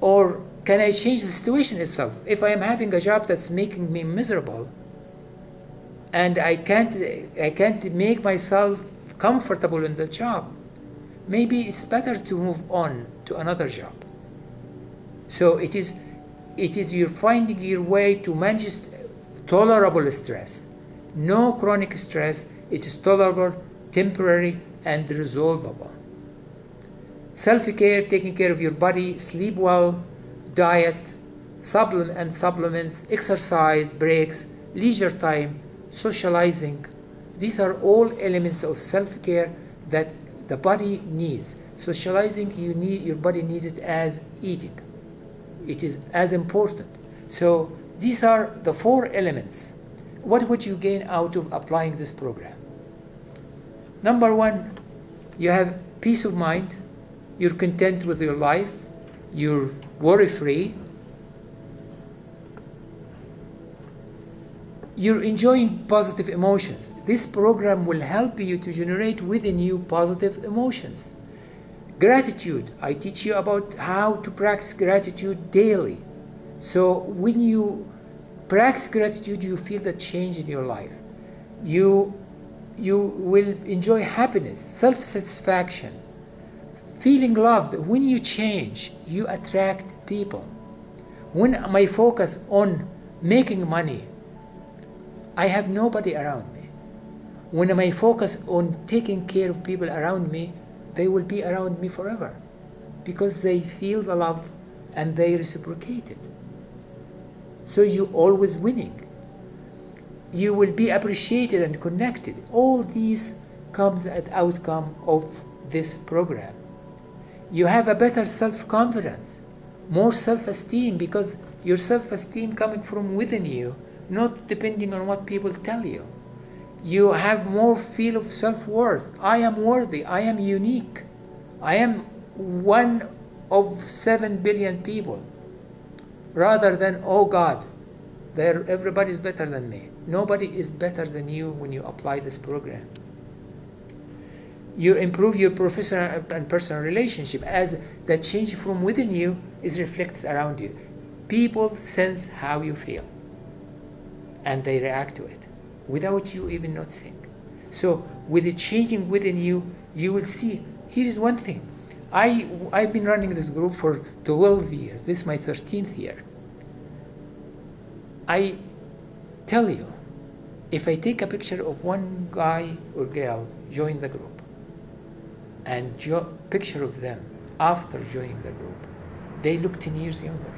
Or can I change the situation itself? If I am having a job that's making me miserable, and I can't make myself comfortable in the job, maybe it's better to move on to another job. So it is you're finding your way to manage tolerable stress. No chronic stress. It is tolerable, temporary, and resolvable. Self-care, taking care of your body, sleep well, diet, supplements, exercise, breaks, leisure time, socializing. These are all elements of self-care that the body needs. Socializing, your body needs it as eating. It is as important. So these are the 4 elements. What would you gain out of applying this program? Number 1, you have peace of mind. You're content with your life. You're worry-free. You're enjoying positive emotions. This program will help you to generate within you positive emotions. Gratitude. I teach you about how to practice gratitude daily. So when you practice gratitude, you feel the change in your life. You will enjoy happiness, self-satisfaction, feeling loved. When you change, you attract people. When my focus on making money, I have nobody around me. When I focus on taking care of people around me, they will be around me forever because they feel the love and they reciprocate it. So you're always winning. You will be appreciated and connected. All these comes as outcome of this program. You have a better self-confidence, more self-esteem, because your self-esteem coming from within you, not depending on what people tell you. You have more feel of self-worth. I am worthy. I am unique. I am one of 7 billion people. Rather than, oh God, everybody's better than me. Nobody is better than you when you apply this program. You improve your professional and personal relationship as the change from within you is reflected around you. People sense how you feel and they react to it without you even noticing. So with the changing within you, you will see, here is one thing. I've been running this group for 12 years. This is my 13th year. I tell you, if I take a picture of one guy or girl join the group and picture of them after joining the group, they look 10 years younger.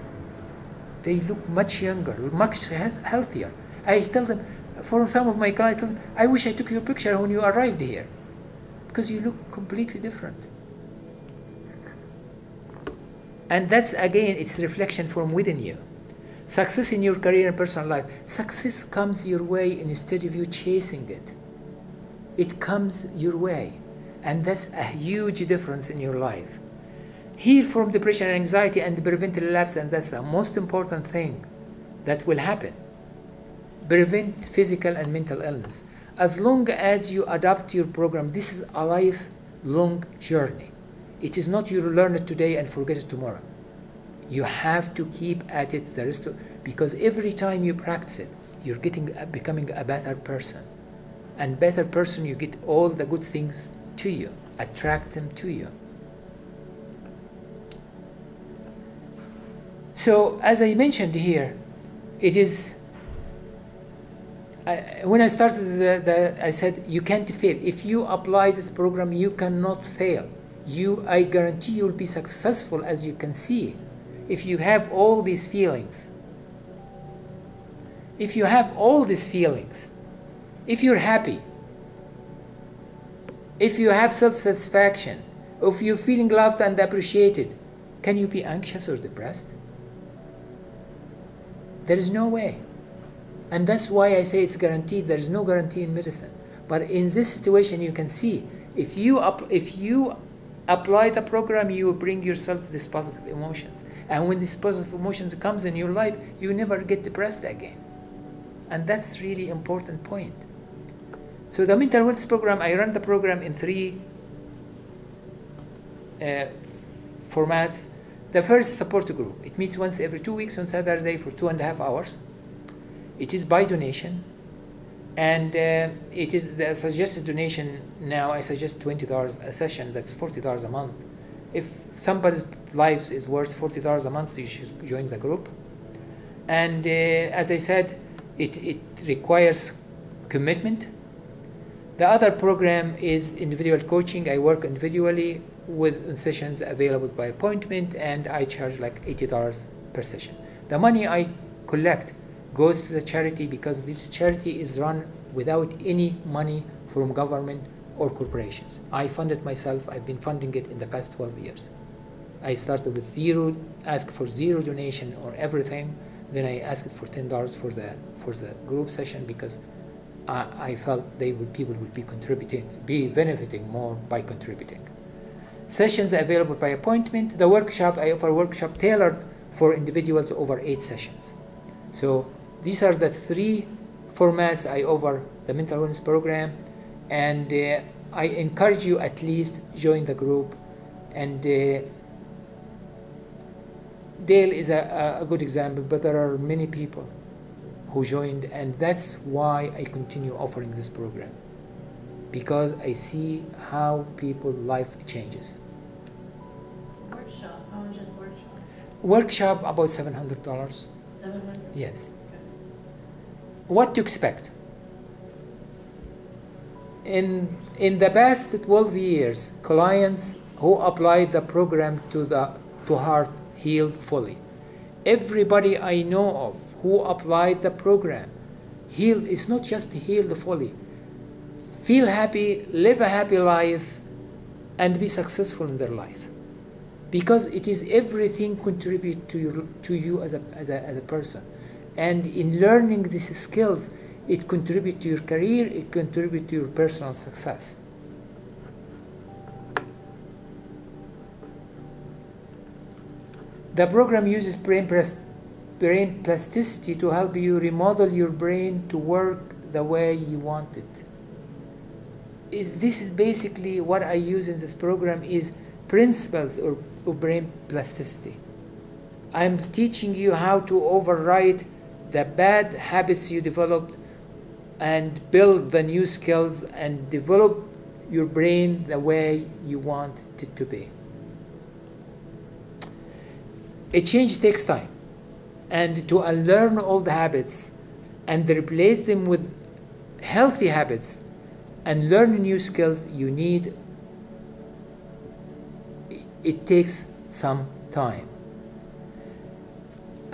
They look much younger, much healthier. I tell them, for some of my clients, I wish I took your picture when you arrived here because you look completely different. And that's, again, it's reflection from within you. Success in your career and personal life. Success comes your way instead of you chasing it. It comes your way. And that's a huge difference in your life. Heal from depression and anxiety and prevent relapse, and that's the most important thing that will happen. prevent physical and mental illness. As long as you adapt your program, this is a lifelong journey. It is not you learn it today and forget it tomorrow. You have to keep at it the rest because every time you practice it, you're becoming a better person. And better person, you get all the good things to you, attract them to you. So as I mentioned here, it is, when I started, I said you can't fail. If you apply this program, you cannot fail. I guarantee you'll be successful, as you can see. If you have all these feelings, if you have all these feelings, if you're happy, if you have self-satisfaction, if you're feeling loved and appreciated, can you be anxious or depressed? There is no way. And that's why I say it's guaranteed. There is no guarantee in medicine. But in this situation, you can see, if you apply the program, you will bring yourself these positive emotions. And when these positive emotions comes in your life, you never get depressed again. And that's really important point. So the mental wellness program, I run the program in 3 formats. The first, support group. It meets once every 2 weeks on Saturday for 2.5 hours. It is by donation. And it is the suggested donation now. I suggest $20 a session. That's $40 a month. If somebody's life is worth $40 a month, you should join the group. And as I said, it requires commitment. The other program is individual coaching. I work individually with sessions available by appointment, and I charge like $80 per session. The money I collect goes to the charity because this charity is run without any money from government or corporations. I fund it myself. I've been funding it in the past 12 years. I started with asked for zero donation or everything. Then I asked for $10 for the group session because I felt people would be benefiting more by contributing. Sessions available by appointment. The workshop, I offer a workshop tailored for individuals over 8 sessions. So these are the 3 formats I offer the mental wellness program, and I encourage you at least join the group. And Dale is a good example, but there are many people who joined, and that's why I continue offering this program, because I see how people's life changes. Workshop, how much is workshop? Workshop about $700. 700? Yes. What to expect? In the past 12 years, clients who applied the program to heart healed fully. Everybody I know of who applied the program healed. It's not just healed fully. Feel happy, live a happy life, and be successful in their life. Because it is everything contribute to you as a person. And in learning these skills, it contributes to your career, it contributes to your personal success. The program uses brain plasticity to help you remodel your brain to work the way you want it. This is basically what I use in this program is principles of brain plasticity. I'm teaching you how to override the bad habits you developed and build the new skills and develop your brain the way you want it to be. A change takes time, and to unlearn all the habits and replace them with healthy habits and learn new skills, it takes some time.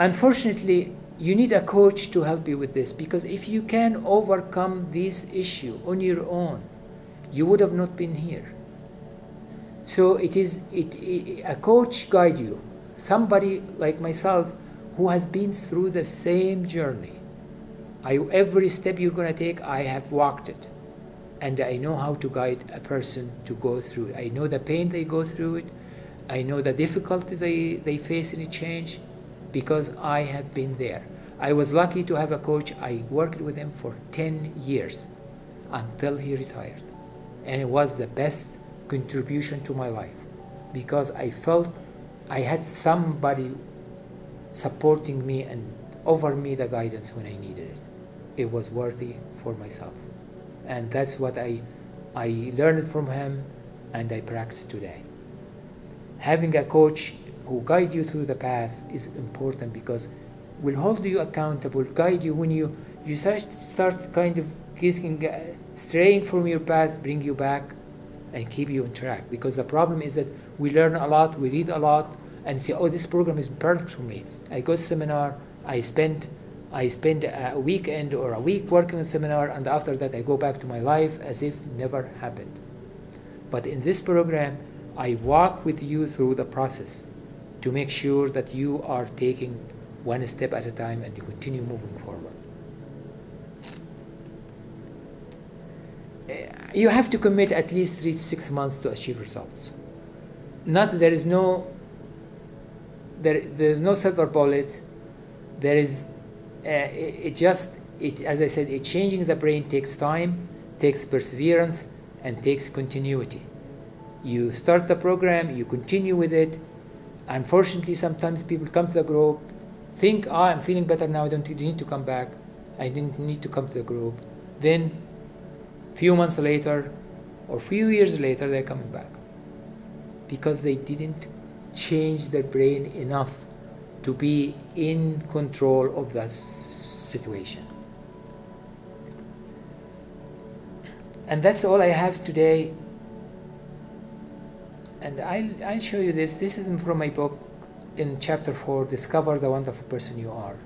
Unfortunately, you need a coach to help you with this, because if you can overcome this issue on your own, you would have not been here. So a coach guide you, somebody like myself who has been through the same journey. Every step you're going to take, I have walked it. And I know how to guide a person to go through it. I know the pain they go through it. I know the difficulty they face in a change, because I have been there. I was lucky to have a coach. I worked with him for 10 years until he retired. And it was the best contribution to my life because I felt I had somebody supporting me and offer me the guidance when I needed it. It was worthy for myself. And that's what I learned from him and I practice today. Having a coach who guides you through the path is important because will hold you accountable, guide you when you start kind of getting straying from your path, bring you back and keep you on track. Because the problem is that we learn a lot, we read a lot, and say, oh, this program is perfect for me. I go to seminar, I spend a weekend or a week working on a seminar, and after that I go back to my life as if never happened. But in this program, I walk with you through the process to make sure that you are taking one step at a time and you continue moving forward. You have to commit at least 3 to 6 months to achieve results. There is no silver bullet. There is as I said, changing the brain takes time, takes perseverance, and takes continuity. You start the program, you continue with it. Unfortunately, sometimes people come to the group, think, I'm feeling better now, I don't need to come back. I didn't need to come to the group. Then, few months later, or few years later, they're coming back. Because they didn't change their brain enough to be in control of that situation. And that's all I have today. And I'll show you this. This is from my book in chapter 4, Discover the Wonderful Person You Are.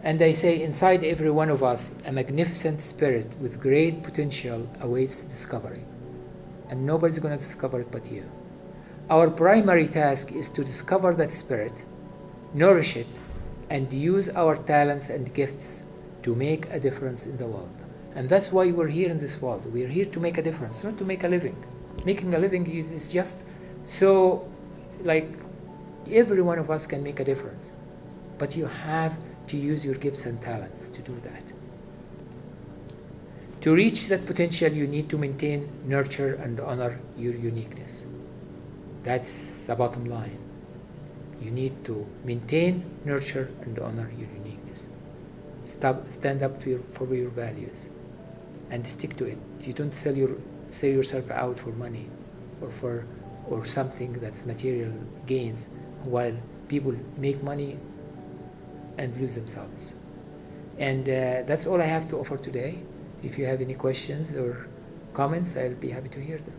And I say, inside every one of us, a magnificent spirit with great potential awaits discovery. And nobody's going to discover it but you. Our primary task is to discover that spirit, nourish it, and use our talents and gifts to make a difference in the world. And that's why we're here in this world. We're here to make a difference, not to make a living. Making a living is just so, like, every one of us can make a difference. But you have to use your gifts and talents to do that. To reach that potential, you need to maintain, nurture, and honor your uniqueness. That's the bottom line. You need to maintain, nurture, and honor your uniqueness. Stand up for your values and stick to it. You don't sell yourself out for money or something that's material gains, while people make money and lose themselves. And that's all I have to offer today. If you have any questions or comments, I'll be happy to hear them.